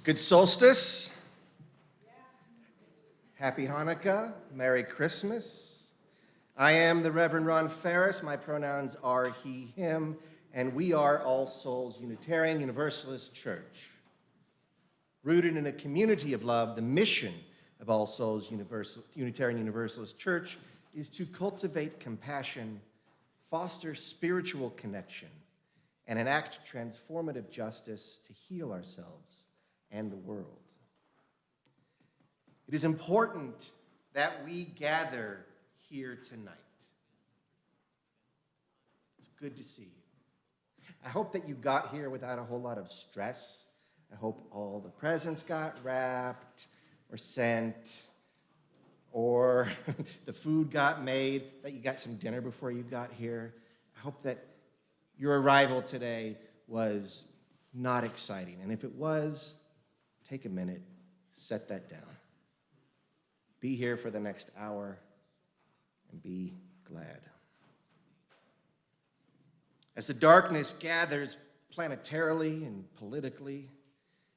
Good Solstice. Happy Hanukkah. Merry Christmas. I am the Reverend Ron Phares. My pronouns are he, him, and we are All Souls Unitarian Universalist Church. Rooted in a community of love, the mission of All Souls Unitarian Universalist Church is to cultivate compassion, foster spiritual connection, and enact transformative justice to heal ourselves and the world. It is important that we gather here tonight. It's good to see you. I hope that you got here without a whole lot of stress. I hope all the presents got wrapped or sent, or the food got made, that you got some dinner before you got here. I hope that your arrival today was not exciting. And if it was, take a minute, set that down. Be here for the next hour and be glad. As the darkness gathers planetarily and politically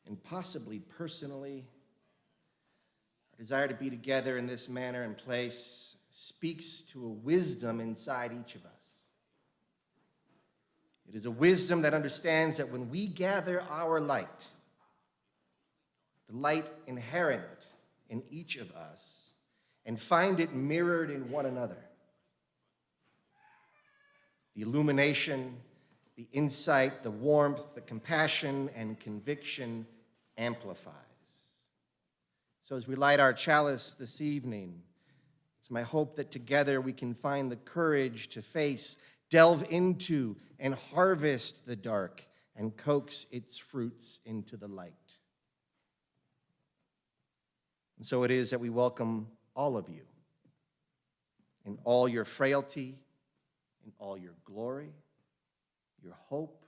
and possibly personally, our desire to be together in this manner and place speaks to a wisdom inside each of us. It is a wisdom that understands that when we gather our light, the light inherent in each of us, and find it mirrored in one another, the illumination, the insight, the warmth, the compassion, and conviction amplifies. So as we light our chalice this evening, it's my hope that together we can find the courage to face, delve into, and harvest the dark and coax its fruits into the light. And so it is that we welcome all of you in all your frailty, in all your glory, your hope,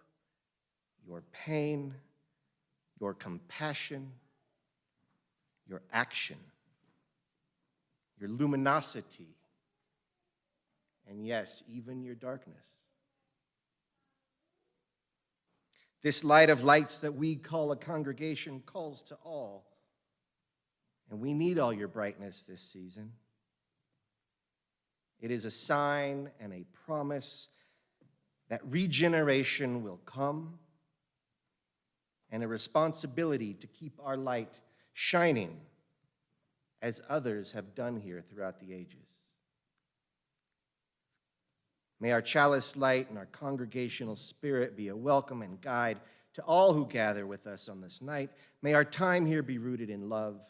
your pain, your compassion, your action, your luminosity, and yes, even your darkness. This light of lights that we call a congregation calls to all. And we need all your brightness this season. It is a sign and a promise that regeneration will come, and a responsibility to keep our light shining as others have done here throughout the ages. May our chalice light and our congregational spirit be a welcome and guide to all who gather with us on this night. May our time here be rooted in love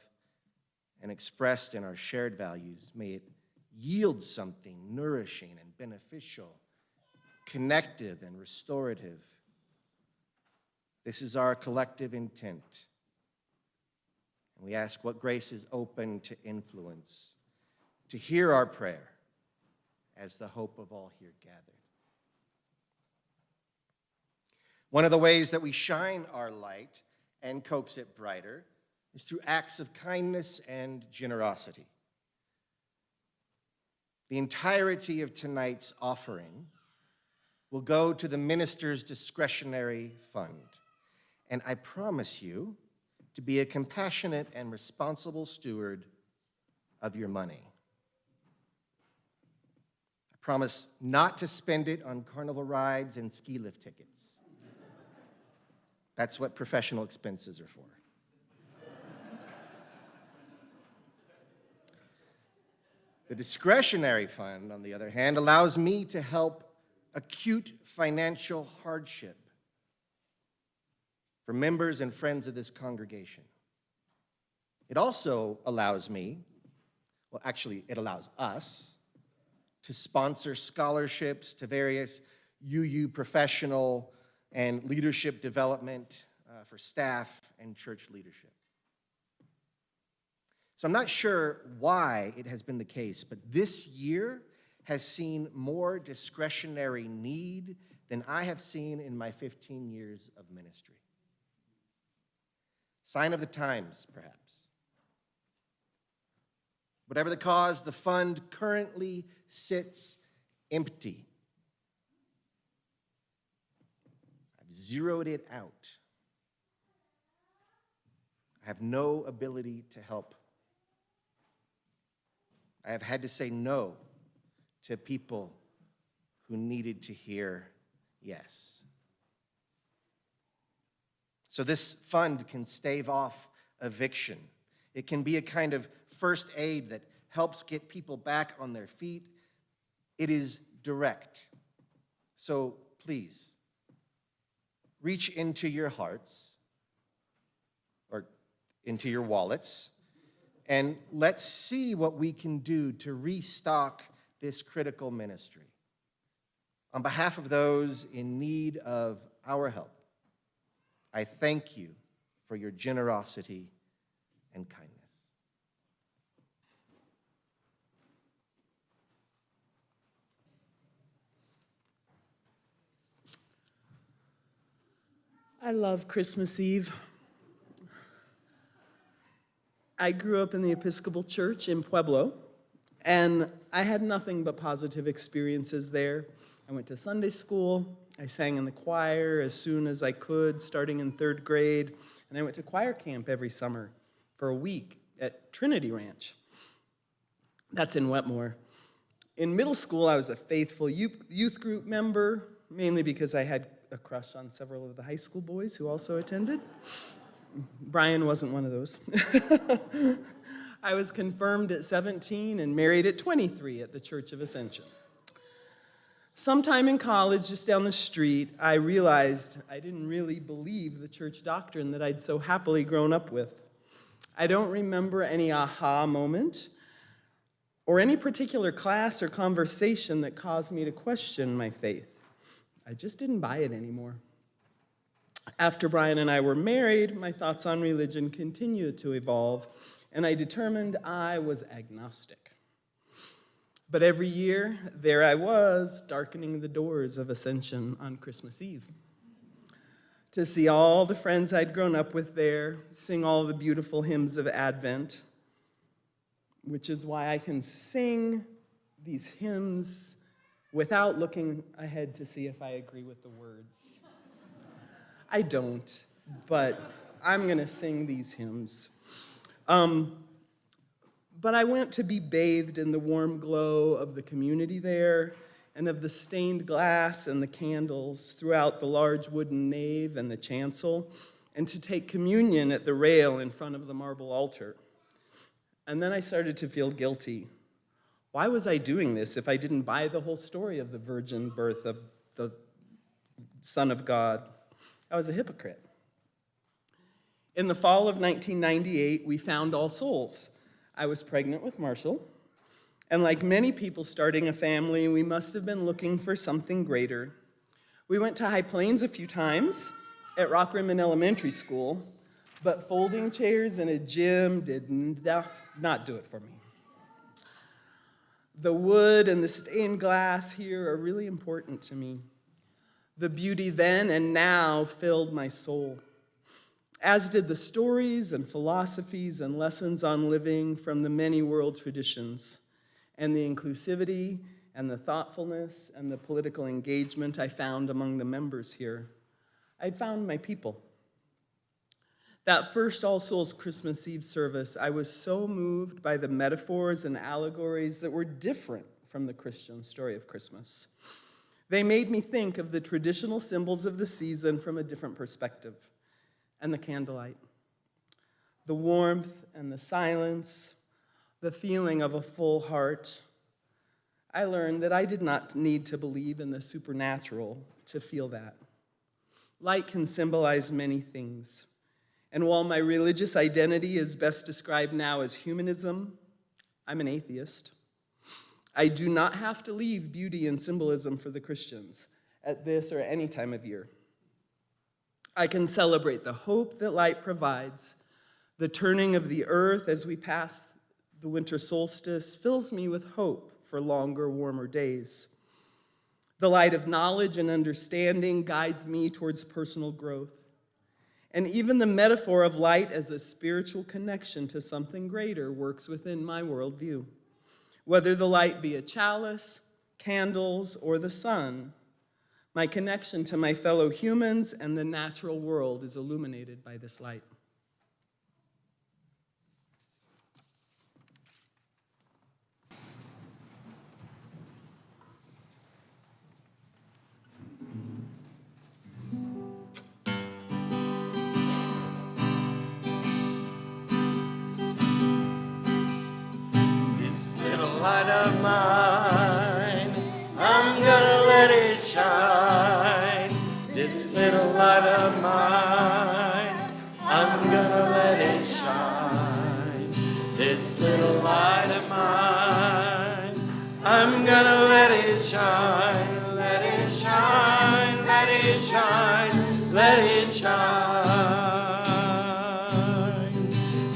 and expressed in our shared values. May it yield something nourishing and beneficial, connective and restorative. This is our collective intent. And we ask what grace is open to influence, to hear our prayer as the hope of all here gathered. One of the ways that we shine our light and coax it brighter is through acts of kindness and generosity. The entirety of tonight's offering will go to the minister's discretionary fund, and I promise you to be a compassionate and responsible steward of your money. I promise not to spend it on carnival rides and ski lift tickets. That's what professional expenses are for. The discretionary fund, on the other hand, allows me to help acute financial hardship for members and friends of this congregation. It also allows me, well, actually, it allows us to sponsor scholarships to various UU professional and leadership development for staff and church leadership. So I'm not sure why it has been the case, but this year has seen more discretionary need than I have seen in my 15 years of ministry. Sign of the times, perhaps. Whatever the cause, the fund currently sits empty. I've zeroed it out. I have no ability to help. I have had to say no to people who needed to hear yes. So this fund can stave off eviction. It can be a kind of first aid that helps get people back on their feet. It is direct. So please, reach into your hearts or into your wallets, and let's see what we can do to restock this critical ministry. On behalf of those in need of our help, I thank you for your generosity and kindness. I love Christmas Eve. I grew up in the Episcopal Church in Pueblo, and I had nothing but positive experiences there. I went to Sunday school, I sang in the choir as soon as I could, starting in 3rd grade, and I went to choir camp every summer for a week at Trinity Ranch. That's in Wetmore. In middle school, I was a faithful youth group member, mainly because I had a crush on several of the high school boys who also attended. Brian wasn't one of those. I was confirmed at 17 and married at 23 at the Church of Ascension. Sometime in college, just down the street, I realized I didn't really believe the church doctrine that I'd so happily grown up with. I don't remember any aha moment or any particular class or conversation that caused me to question my faith. I just didn't buy it anymore. After Brian and I were married, my thoughts on religion continued to evolve, and I determined I was agnostic. But every year, there I was, darkening the doors of Ascension on Christmas Eve, to see all the friends I'd grown up with there, sing all the beautiful hymns of Advent, which is why I can sing these hymns without looking ahead to see if I agree with the words. I don't, but I'm going to sing these hymns. But I went to be bathed in the warm glow of the community there and of the stained glass and the candles throughout the large wooden nave and the chancel, and to take communion at the rail in front of the marble altar. And then I started to feel guilty. Why was I doing this if I didn't buy the whole story of the virgin birth of the Son of God? I was a hypocrite. In the fall of 1998, we found All Souls. I was pregnant with Marshall, and like many people starting a family, we must have been looking for something greater. We went to High Plains a few times at Rockrimmon Elementary School, but folding chairs and a gym did not do it for me. The wood and the stained glass here are really important to me. The beauty then and now filled my soul, as did the stories and philosophies and lessons on living from the many world traditions, and the inclusivity and the thoughtfulness and the political engagement I found among the members here. I'd found my people. That first All Souls Christmas Eve service, I was so moved by the metaphors and allegories that were different from the Christian story of Christmas. They made me think of the traditional symbols of the season from a different perspective. And the candlelight, the warmth and the silence, the feeling of a full heart. I learned that I did not need to believe in the supernatural to feel that. Light can symbolize many things. And while my religious identity is best described now as humanism, I'm an atheist. I do not have to leave beauty and symbolism for the Christians at this or any time of year. I can celebrate the hope that light provides. The turning of the earth as we pass the winter solstice fills me with hope for longer, warmer days. The light of knowledge and understanding guides me towards personal growth. And even the metaphor of light as a spiritual connection to something greater works within my worldview. Whether the light be a chalice, candles, or the sun, my connection to my fellow humans and the natural world is illuminated by this light. This little light of mine, I'm gonna let it shine. This little light of mine, I'm gonna let it shine. Let it shine, let it shine, let it shine.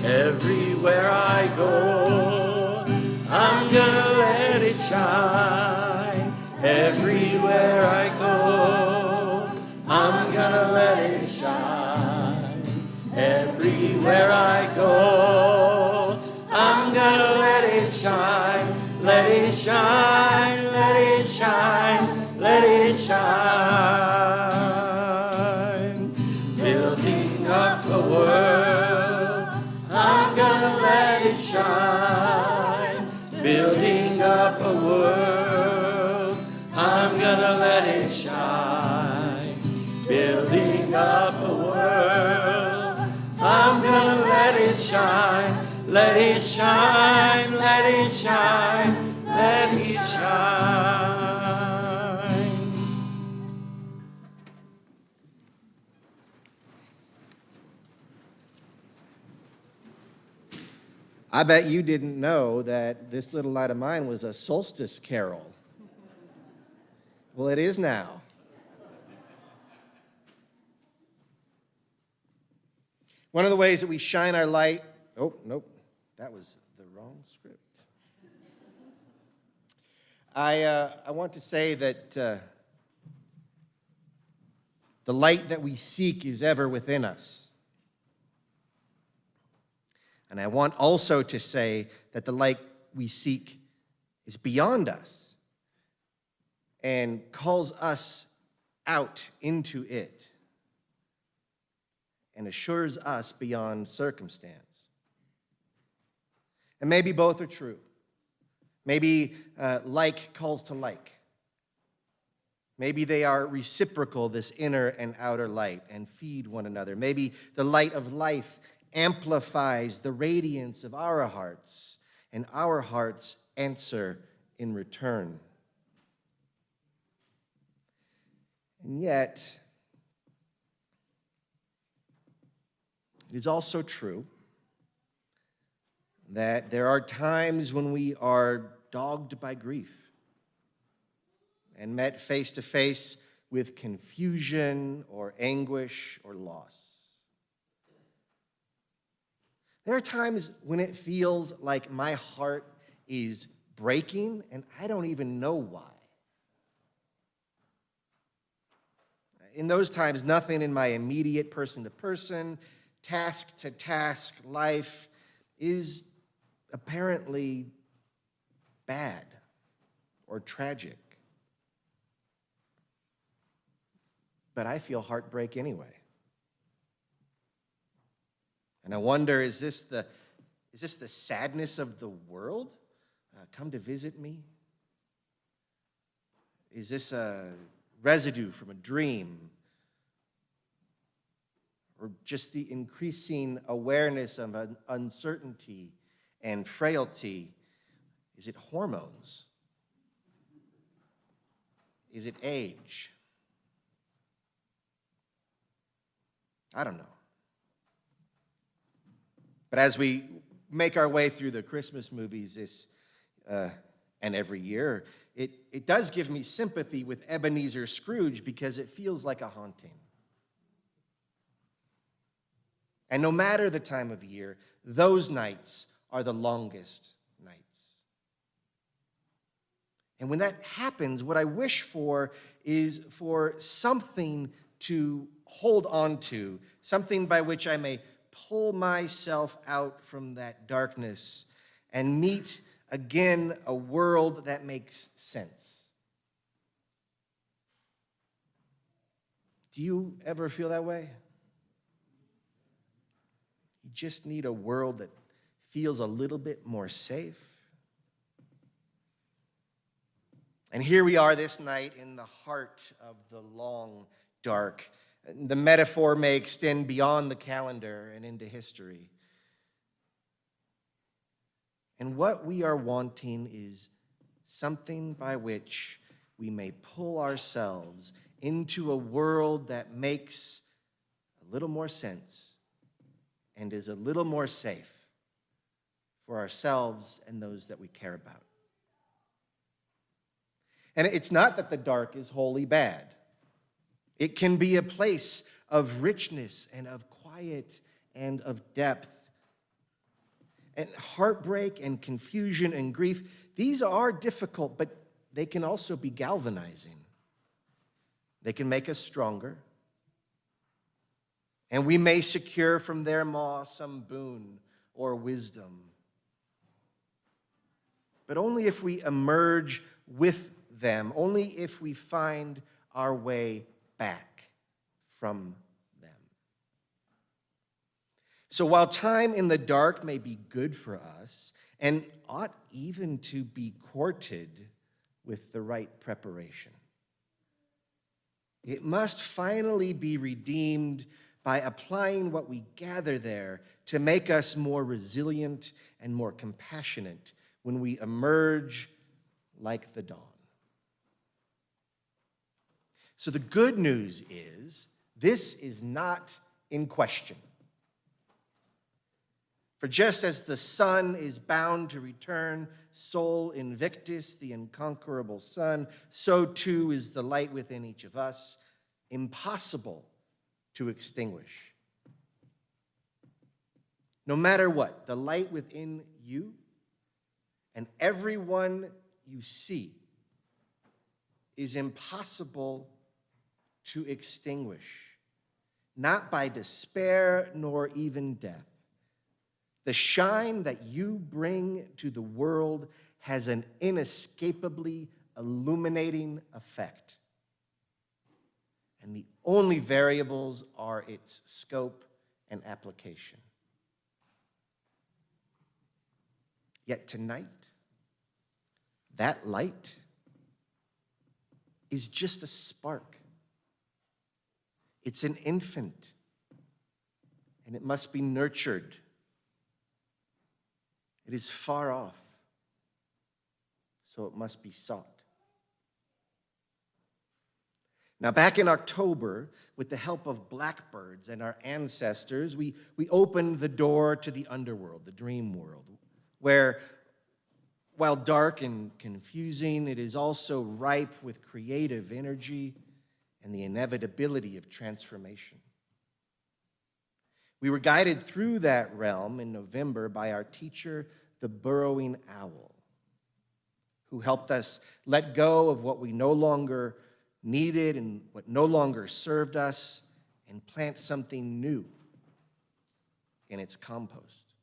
Everywhere I go, I'm gonna let it shine. Everywhere I go, I'm gonna let it shine. Everywhere I go, I'm gonna let it shine. Let it shine, let it shine, let it shine. Building up a world, I'm gonna let it shine. Building up a world, I'm gonna let it shine. Building up a world, I'm gonna let it shine. Let it shine, let it shine, let it shine. I bet you didn't know that This Little Light of Mine was a solstice carol. Well, it is now. One of the ways that we shine our light, oh, nope, that was the wrong script. I want to say that the light that we seek is ever within us. And I want also to say that the light we seek is beyond us and calls us out into it and assures us beyond circumstance. And maybe both are true. Maybe like calls to like. Maybe they are reciprocal, this inner and outer light, and feed one another. Maybe the light of life amplifies the radiance of our hearts, and our hearts answer in return. And yet, it is also true that there are times when we are dogged by grief and met face to face with confusion or anguish or loss. There are times when it feels like my heart is breaking and I don't even know why. In those times, nothing in my immediate person-to-person, task-to-task life is apparently bad or tragic. But I feel heartbreak anyway. And I wonder, is this the sadness of the world come to visit me? Is this a residue from a dream? Or just the increasing awareness of uncertainty and frailty? Is it hormones? Is it age? I don't know. But as we make our way through the Christmas movies and every year, it does give me sympathy with Ebenezer Scrooge because it feels like a haunting. And no matter the time of year, those nights are the longest nights. And when that happens, what I wish for is for something to hold on to, something by which I may pull myself out from that darkness and meet again a world that makes sense. Do you ever feel that way? You just need a world that feels a little bit more safe. And here we are this night in the heart of the long, dark. The metaphor may extend beyond the calendar and into history. And what we are wanting is something by which we may pull ourselves into a world that makes a little more sense and is a little more safe for ourselves and those that we care about. And it's not that the dark is wholly bad. It can be a place of richness and of quiet and of depth. And heartbreak and confusion and grief, these are difficult, but they can also be galvanizing. They can make us stronger. And we may secure from their maw some boon or wisdom. But only if we emerge with them, only if we find our way back from them. So while time in the dark may be good for us, and ought even to be courted with the right preparation, it must finally be redeemed by applying what we gather there to make us more resilient and more compassionate when we emerge like the dawn. So the good news is, this is not in question. For just as the sun is bound to return, Sol Invictus, the unconquerable sun, so too is the light within each of us, impossible to extinguish. No matter what, the light within you and everyone you see is impossible to extinguish, not by despair nor even death. The shine that you bring to the world has an inescapably illuminating effect. And the only variables are its scope and application. Yet tonight, that light is just a spark. It's an infant, and it must be nurtured. It is far off, so it must be sought. Now, back in October, with the help of blackbirds and our ancestors, we opened the door to the underworld, the dream world, where, while dark and confusing, it is also ripe with creative energy and the inevitability of transformation. We were guided through that realm in November by our teacher, the burrowing owl, who helped us let go of what we no longer needed and what no longer served us and plant something new in its compost.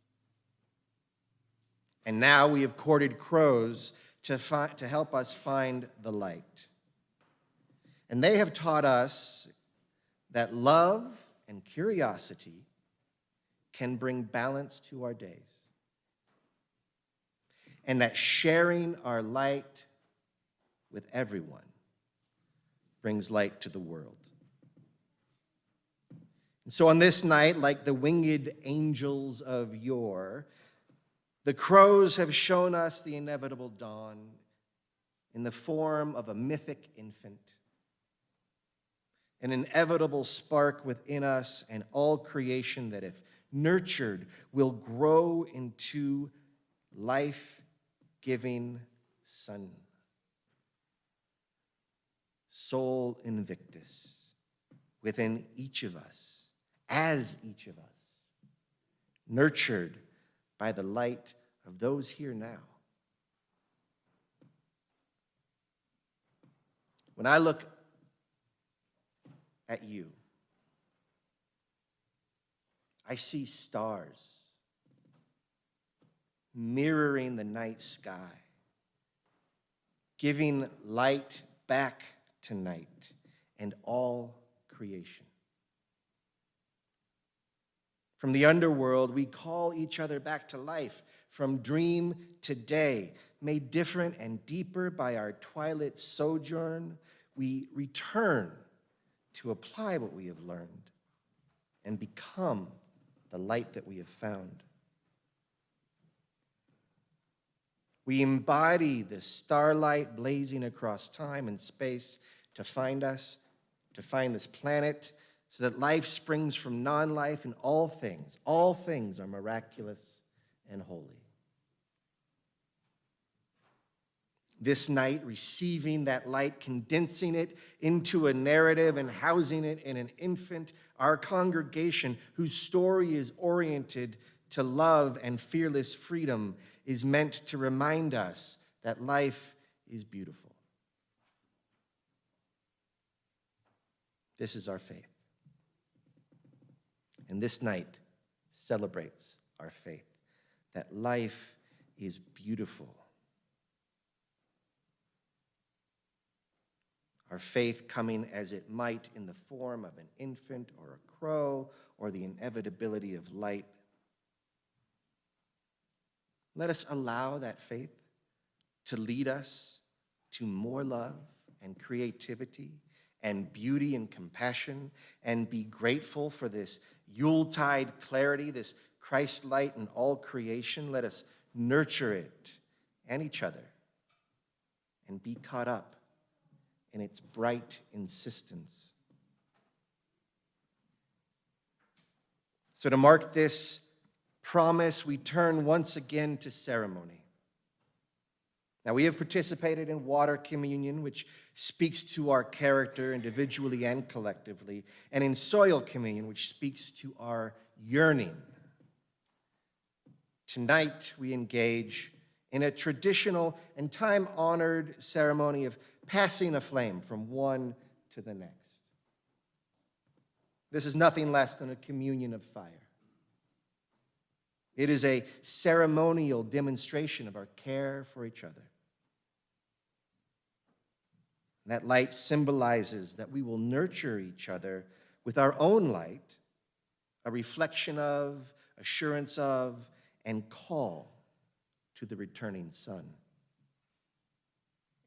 And now we have courted crows to help us find the light. And they have taught us that love and curiosity can bring balance to our days, and that sharing our light with everyone brings light to the world. And so on this night, like the winged angels of yore, the crows have shown us the inevitable dawn in the form of a mythic infant, an inevitable spark within us and all creation that, if nurtured, will grow into life-giving sun. Sol Invictus within each of us, as each of us, nurtured by the light of those here now. When I look at you, I see stars mirroring the night sky, giving light back to night and all creation. From the underworld, we call each other back to life, from dream to day. Made different and deeper by our twilight sojourn, we return to apply what we have learned and become the light that we have found. We embody the starlight blazing across time and space to find us to find this planet so that life springs from non-life, and all things are miraculous and holy. This night, receiving that light, condensing it into a narrative and housing it in an infant, our congregation, whose story is oriented to love and fearless freedom, is meant to remind us that life is beautiful. This is our faith. And this night celebrates our faith, that life is beautiful. Our faith coming as it might in the form of an infant or a crow or the inevitability of light. Let us allow that faith to lead us to more love and creativity and beauty and compassion, and be grateful for this Yuletide clarity, this Christ light in all creation. Let us nurture it and each other and be caught up in its bright insistence. So to mark this promise, we turn once again to ceremony. Now, we have participated in water communion, which speaks to our character individually and collectively, and in soil communion, which speaks to our yearning. Tonight, we engage in a traditional and time-honored ceremony of passing a flame from one to the next. This is nothing less than a communion of fire. It is a ceremonial demonstration of our care for each other. That light symbolizes that we will nurture each other with our own light, a reflection of, assurance of, and call to the returning sun.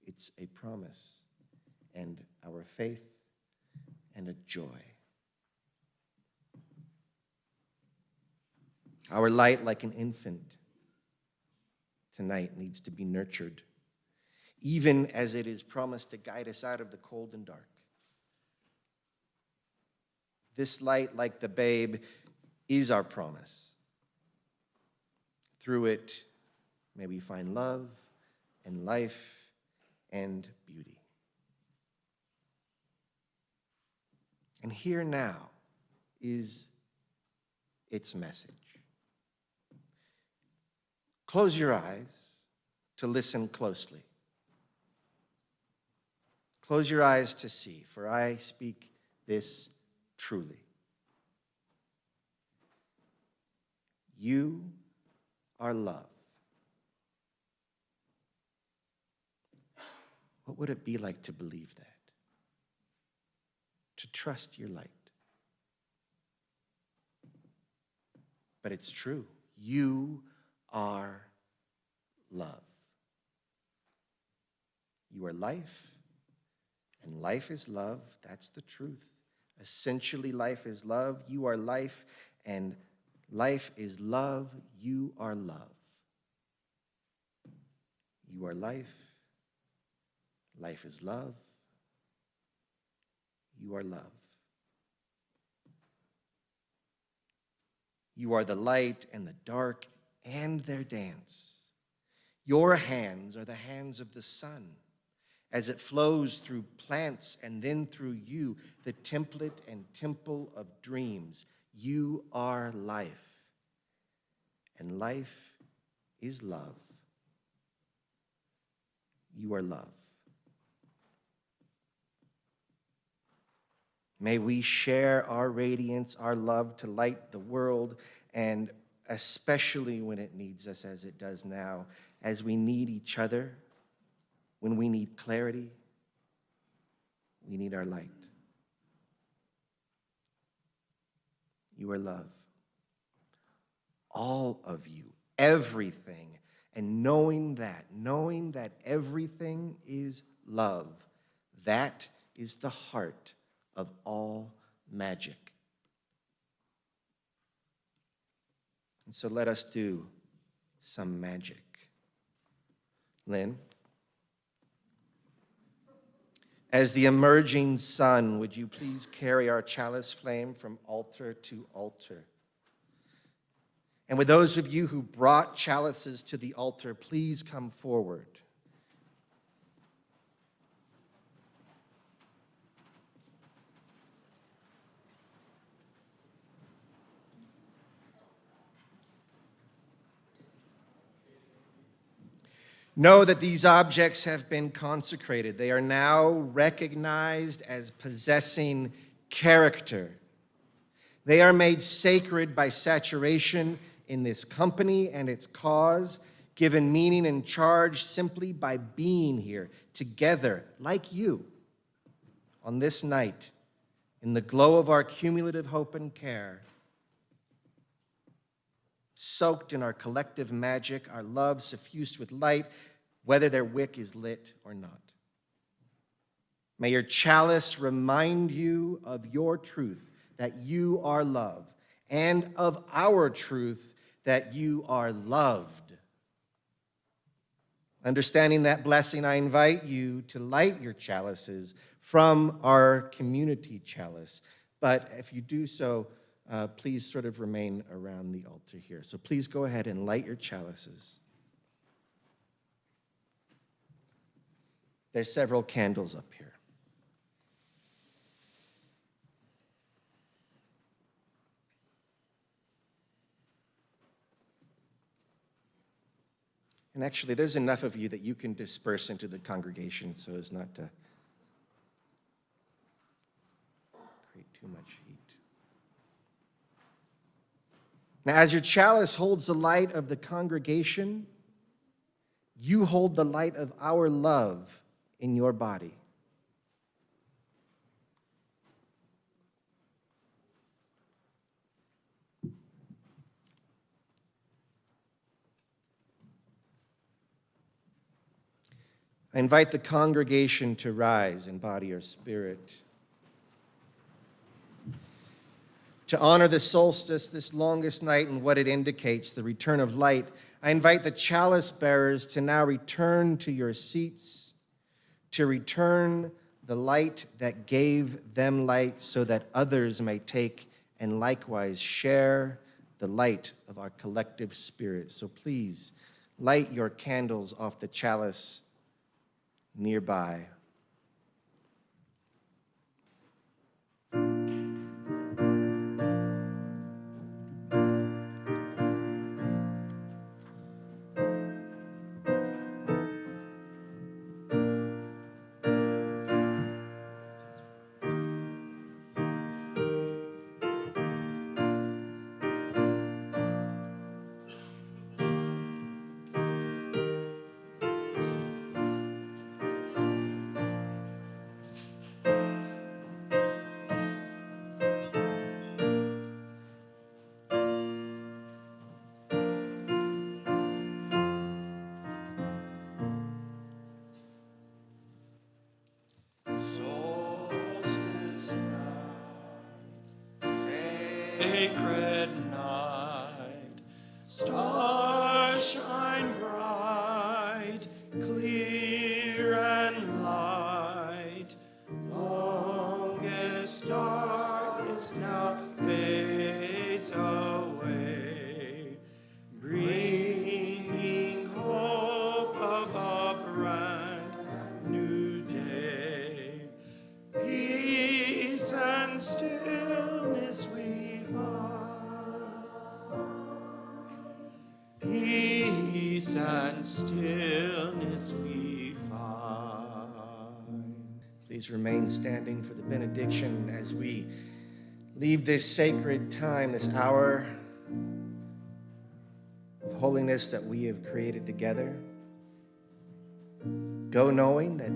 It's a promise and our faith and a joy. Our light, like an infant, tonight needs to be nurtured, even as it is promised to guide us out of the cold and dark. This light, like the babe, is our promise. Through it, may we find love and life and beauty. And here now is its message. Close your eyes to listen closely. Close your eyes to see, for I speak this truly. You are love. What would it be like to believe that? To trust your light. But it's true. You are love. You are life, and life is love. That's the truth. Essentially, life is love. You are life, and life is love. You are love. You are life. Life is love. You are love. You are the light and the dark and their dance. Your hands are the hands of the sun as it flows through plants and then through you, the template and temple of dreams. You are life, and life is love. You are love. May we share our radiance, our love to light the world, and especially when it needs us as it does now, as we need each other, when we need clarity, we need our light. You are love. All of you, everything, and knowing that everything is love, that is the heart of all magic. And so let us do some magic. Lynne, As the emerging sun, would you please carry our chalice flame from altar to altar? And with those of you who brought chalices to the altar, please come forward. Know that these objects have been consecrated. They are now recognized as possessing character. They are made sacred by saturation in this company and its cause, given meaning and charge simply by being here together, like you, on this night, in the glow of our cumulative hope and care, soaked in our collective magic, our love suffused with light, whether their wick is lit or not. May your chalice remind you of your truth, that you are love, and of our truth, that you are loved. Understanding that blessing, I invite you to light your chalices from our community chalice. But if you do so, please sort of remain around the altar here. So please go ahead and light your chalices. There's several candles up here. And actually, there's enough of you that you can disperse into the congregation so as not to create too much heat. Now, as your chalice holds the light of the congregation, you hold the light of our love in your body. I invite the congregation to rise in body or spirit. To honor the solstice, this longest night, and what it indicates, the return of light, I invite the chalice bearers to now return to your seats, to return the light that gave them light so that others may take and likewise share the light of our collective spirit. So please light your candles off the chalice nearby. Solstice night, sacred night, stars shine bright, clear and light. Longest darkness now fades away, bringing hope of a brand new day. Peace and stillness we find. Peace and stillness we find. Please remain standing for the benediction as we leave this sacred time, this hour of holiness that we have created together. Go knowing that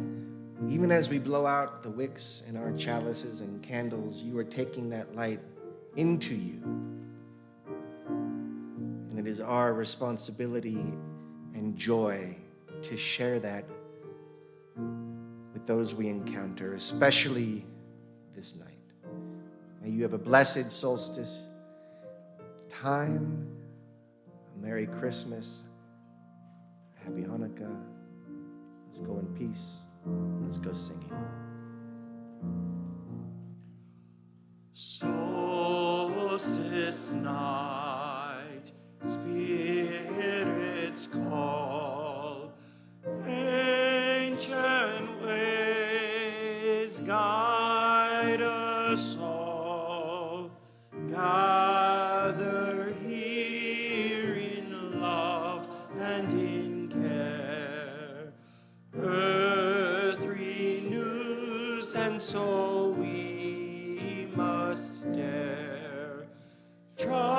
even as we blow out the wicks in our chalices and candles, you are taking that light into you. And it is our responsibility and joy to share that with those we encounter, especially this night. May you have a blessed solstice time, a Merry Christmas, a Happy Hanukkah. Let's go in peace. Let's go singing. Solstice night, spirits call, ancient ways guide us all. Gather here in love and in care. Earth renews, and so we must dare. Try